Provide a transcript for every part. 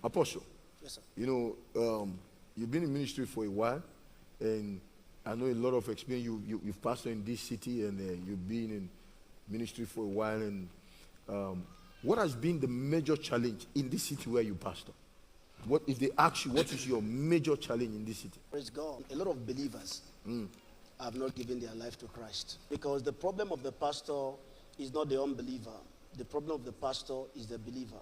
Apostle, Yes, sir. You've been in ministry for a while, and I know a lot of experience. You've pastored in this city, and you've been in ministry for a while. And what has been the major challenge in this city where you pastor? What if they ask you, what is your major challenge in this city? Praise God. A lot of believers have not given their life to Christ. Because the problem of the pastor is not the unbeliever. The problem of the pastor is the believer.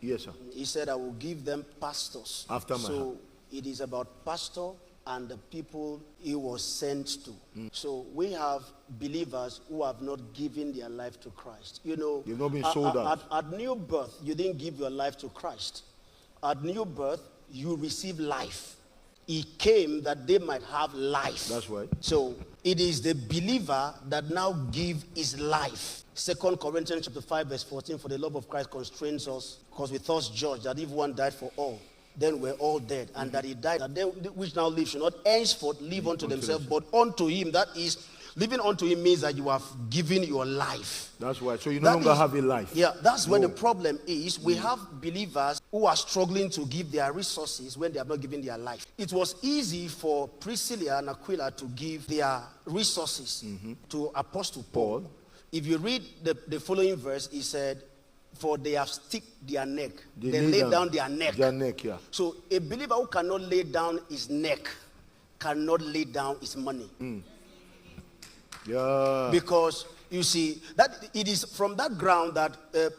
Yes, sir. He said, I will give them pastors. After my So heart. it is about pastor and the people he was sent to. So we have believers who have not given their life to Christ. You've not been sold out. At new birth, you didn't give your life to Christ. At new birth, you receive life. He came that they might have life. That's right. So it is the believer that now give his life. 2 Corinthians chapter 5 verse 14, for the love of Christ constrains us, because we thus judge that if one died for all, then we're all dead. And that he died, that they which now live should not henceforth live unto themselves, but unto him. That is, living unto him means that you have given your life. That's right. So you no longer have a life. Yeah, that's where the problem is. We have believers who are struggling to give their resources when they have not given their life. It was easy for Priscilla and Aquila to give their resources to Apostle Paul. If you read the following verse, he said, for they have stick their neck. They lay down their neck. Their neck, yeah. So a believer who cannot lay down his neck cannot lay down his money. Yeah. Because you see, that it is from that ground that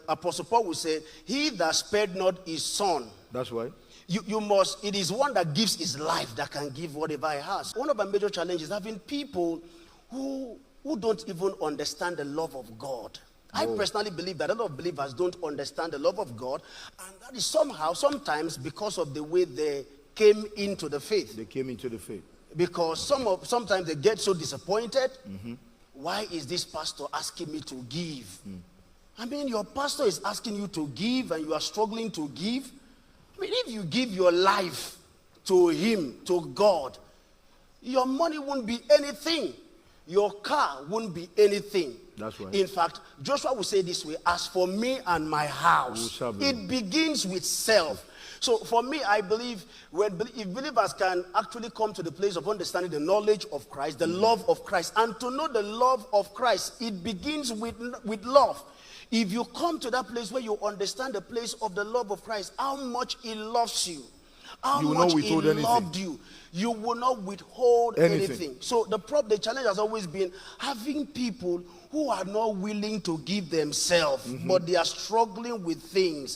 Apostle Paul will say, he that spared not his son. That's right. You must, it is one that gives his life that can give whatever he has. One of our major challenges is having people who don't even understand the love of God. I personally believe that a lot of believers don't understand the love of God, and that is sometimes because of the way they came into the faith. They came into the faith. Because sometimes they get so disappointed. Why is this pastor asking me to give? I mean, your pastor is asking you to give and you are struggling to give. I mean, if you give your life to him, to God, your money won't be anything. Your car won't be anything. That's right. In fact, Joshua will say this way, as for me and my house, it begins with self. So for me, I believe if believers can actually come to the place of understanding the knowledge of Christ, the love of Christ, and to know the love of Christ, it begins with love. If you come to that place where you understand the place of the love of Christ, how much he loves you, how much he loved you, you will not withhold anything. So the challenge has always been having people who are not willing to give themselves, but they are struggling with things.